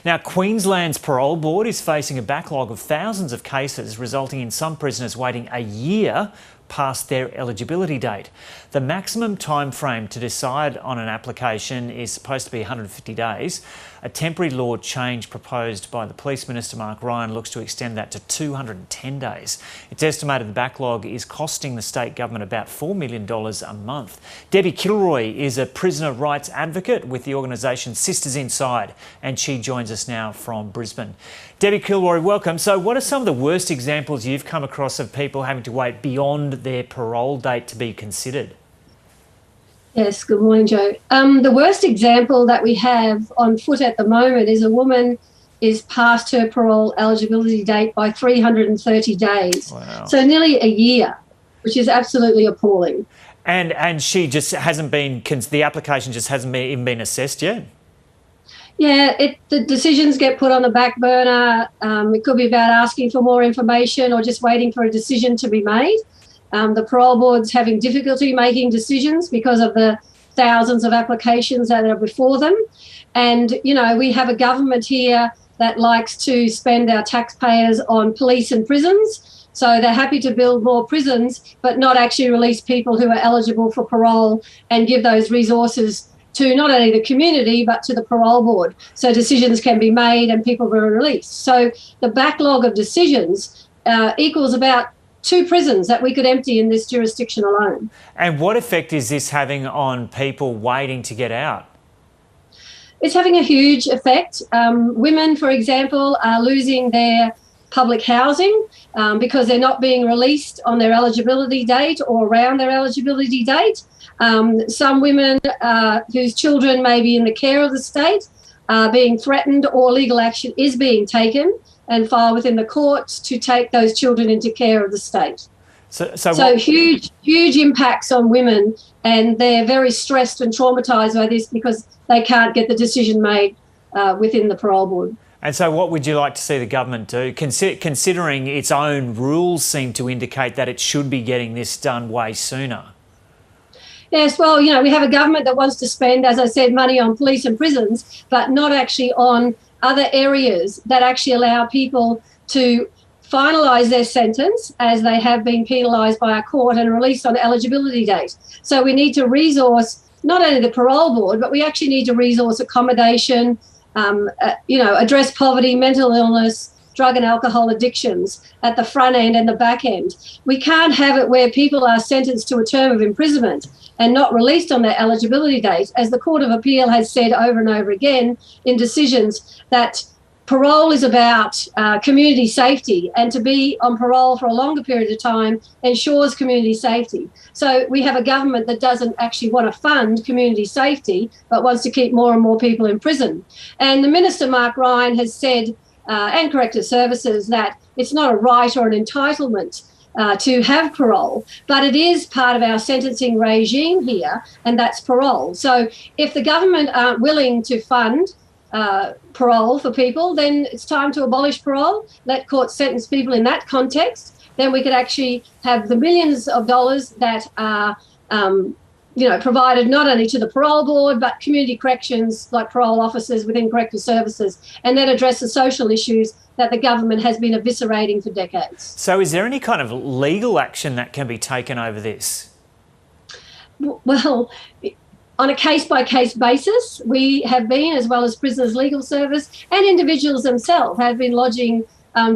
Now, Queensland's Parole Board is facing a backlog of thousands of cases, resulting in some prisoners waiting a year past their eligibility date. The maximum time frame to decide on an application is supposed to be 150 days. A temporary law change proposed by the Police Minister, Mark Ryan, looks to extend that to 210 days. It's estimated the backlog is costing the state government about $4 million a month. Debbie Kilroy is a prisoner rights advocate with the organisation Sisters Inside, and she joins us now from Brisbane. Debbie Kilroy, welcome. So what are some of the worst examples you've come across of people having to wait beyond their parole date to be considered? Yes, good morning, Joe. The worst example that we have on foot at the moment is a woman is past her parole eligibility date by 330 days. Wow. So nearly a year, which is absolutely appalling. And she just hasn't been, the application just hasn't even been assessed yet? Yeah, the decisions get put on the back burner. It could be about asking for more information or just waiting for a decision to be made. The parole board's having difficulty making decisions because of the thousands of applications that are before them. And, you know, we have a government here that likes to spend our taxpayers on police and prisons. So they're happy to build more prisons, but not actually release people who are eligible for parole and give those resources to not only the community, but to the parole board. So decisions can be made and people are released. So the backlog of decisions equals about 2 prisons that we could empty in this jurisdiction alone. And what effect is this having on people waiting to get out? It's having a huge effect. Women, for example, are losing their public housing because they're not being released on their eligibility date or around their eligibility date. Some women whose children may be in the care of the state are being threatened, or legal action is being taken and filed within the courts to take those children into care of the state. So huge impacts on women, and they're very stressed and traumatised by this because they can't get the decision made within the parole board. And so what would you like to see the government do, considering its own rules seem to indicate that it should be getting this done way sooner? Yes, well, you know, we have a government that wants to spend, as I said, money on police and prisons, but not actually on other areas that actually allow people to finalise their sentence as they have been penalised by a court and released on eligibility date. So we need to resource not only the parole board, but we actually need to resource accommodation, address poverty, mental illness, drug and alcohol addictions at the front end and the back end. We can't have it where people are sentenced to a term of imprisonment and not released on their eligibility date, as the Court of Appeal has said over and over again in decisions that parole is about community safety, and to be on parole for a longer period of time ensures community safety. So we have a government that doesn't actually want to fund community safety, but wants to keep more and more people in prison. And the Minister, Mark Ryan, has said, and Corrective Services, that it's not a right or an entitlement to have parole, but it is part of our sentencing regime here, and that's parole. So if the government aren't willing to fund parole for people, then it's time to abolish parole, let courts sentence people in that context. Then we could actually have the millions of dollars that are provided not only to the parole board, but community corrections like parole officers within corrective services, and then address the social issues that the government has been eviscerating for decades. So is there any kind of legal action that can be taken over this? Well, on a case-by-case basis, we have been, as well as Prisoners Legal Service and individuals themselves, have been lodging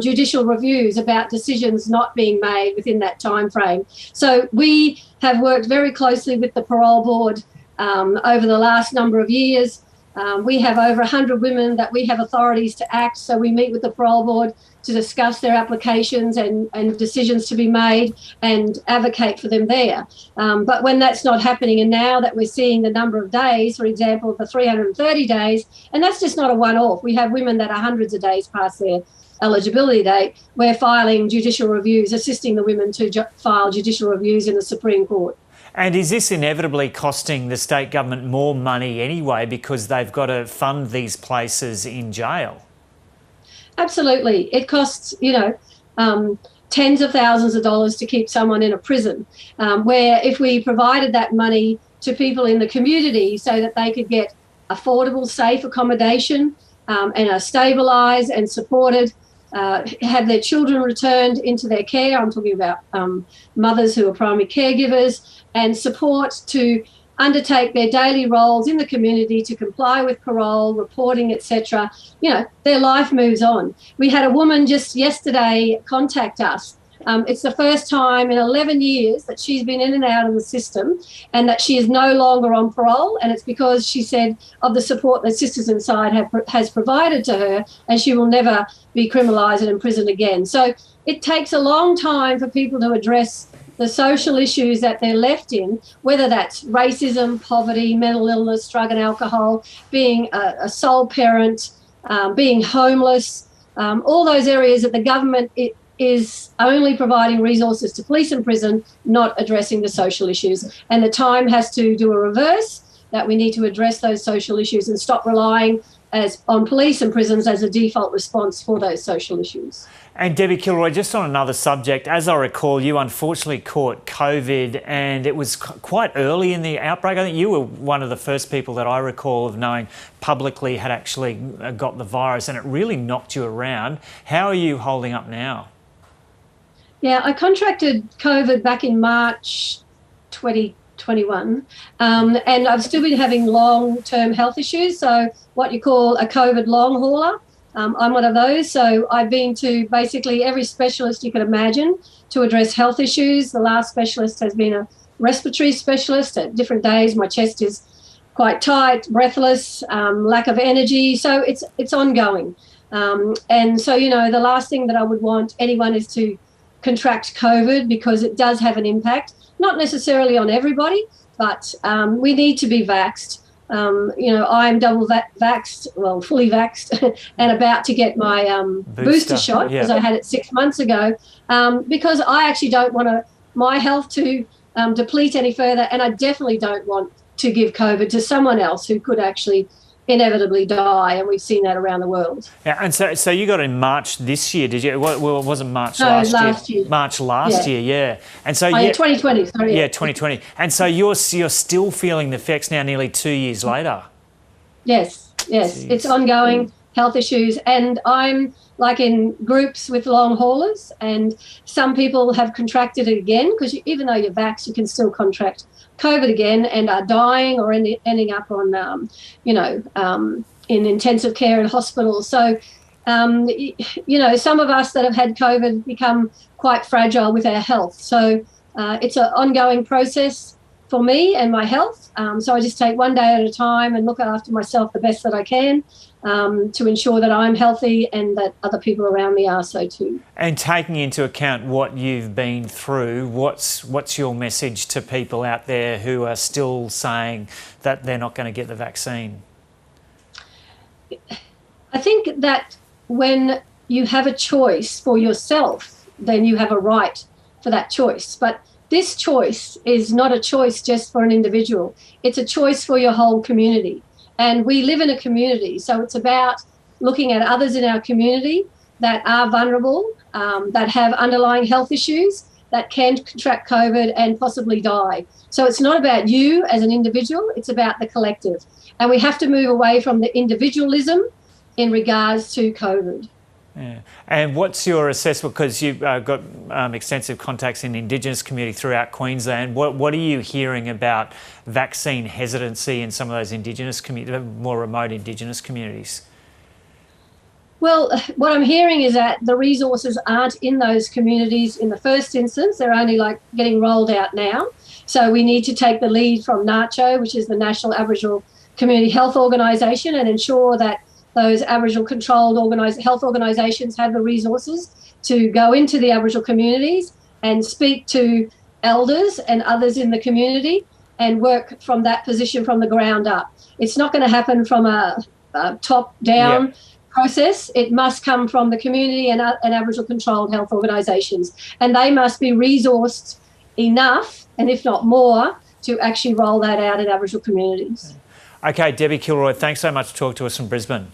judicial reviews about decisions not being made within that time frame. So we have worked very closely with the parole board over the last number of years. We have over 100 women that we have authorities to act, so we meet with the parole board to discuss their applications and decisions to be made and advocate for them there. But when that's not happening, and now that we're seeing the number of days, for example, the 330 days, and that's just not a one-off. We have women that are hundreds of days past their eligibility date. We're filing judicial reviews, assisting the women to file judicial reviews in the Supreme Court. And is this inevitably costing the state government more money anyway because they've got to fund these places in jail? Absolutely. It costs, tens of thousands of dollars to keep someone in a prison, where if we provided that money to people in the community so that they could get affordable, safe accommodation, and are stabilised and supported, have their children returned into their care. I'm talking about mothers who are primary caregivers, and support to undertake their daily roles in the community to comply with parole, reporting, etc. You know, their life moves on. We had a woman just yesterday contact us. It's the first time in 11 years that she's been in and out of the system, and that she is no longer on parole, and it's because she said of the support that Sisters Inside has provided to her, and she will never be criminalised and imprisoned again. So it takes a long time for people to address the social issues that they're left in, whether that's racism, poverty, mental illness, drug and alcohol, being a sole parent, being homeless, all those areas that the government is only providing resources to police and prison, not addressing the social issues. And the time has to do a reverse, that we need to address those social issues and stop relying on police and prisons as a default response for those social issues. And Debbie Kilroy, just on another subject, as I recall, you unfortunately caught COVID, and it was quite early in the outbreak. I think you were one of the first people that I recall of knowing publicly had actually got the virus, and it really knocked you around. How are you holding up now? Yeah, I contracted COVID back in March 2021, and I've still been having long-term health issues, so what you call a COVID long hauler. I'm one of those, so I've been to basically every specialist you could imagine to address health issues. The last specialist has been a respiratory specialist. At different days my chest is quite tight, breathless, lack of energy, so it's ongoing. And so, you know, the last thing that I would want anyone is to contract COVID, because it does have an impact, not necessarily on everybody, but we need to be vaxxed. You know, I'm double vaxxed, well, fully vaxxed, and about to get my booster shot, because I had it 6 months ago, because I actually don't want my health to deplete any further, and I definitely don't want to give COVID to someone else who could actually inevitably die, and we've seen that around the world. Yeah, and so you got in March this year, did you? Well, it wasn't March last year. March last year, yeah. And so 2020. Sorry. Yeah, 2020. And so you're still feeling the effects now, nearly 2 years later. Yes. Jeez. It's ongoing health issues, and I'm like in groups with long haulers, and some people have contracted it again, because even though you're vaxxed, you can still contract COVID again and are dying or ending up on, in intensive care in hospitals. So, you know, some of us that have had COVID become quite fragile with our health. So it's an ongoing process for me and my health. So I just take one day at a time and look after myself the best that I can, to ensure that I'm healthy and that other people around me are so too. And taking into account what you've been through, what's your message to people out there who are still saying that they're not going to get the vaccine? I think that when you have a choice for yourself, then you have a right for that choice. But this choice is not a choice just for an individual. It's a choice for your whole community. And we live in a community, so it's about looking at others in our community that are vulnerable, that have underlying health issues, that can contract COVID and possibly die. So it's not about you as an individual, it's about the collective. And we have to move away from the individualism in regards to COVID. Yeah. And what's your assessment, because you've got extensive contacts in the Indigenous community throughout Queensland, what are you hearing about vaccine hesitancy in some of those Indigenous communities, more remote Indigenous communities? Well, what I'm hearing is that the resources aren't in those communities in the first instance. They're only like getting rolled out now. So we need to take the lead from NACCHO, which is the National Aboriginal Community Health Organisation, and ensure that those Aboriginal controlled health organisations have the resources to go into the Aboriginal communities and speak to elders and others in the community and work from that position from the ground up. It's not going to happen from a top-down process. It must come from the community and Aboriginal controlled health organisations, and they must be resourced enough, and if not more, to actually roll that out in Aboriginal communities. Okay, Debbie Kilroy, thanks so much for talking to us from Brisbane.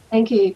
Thank you.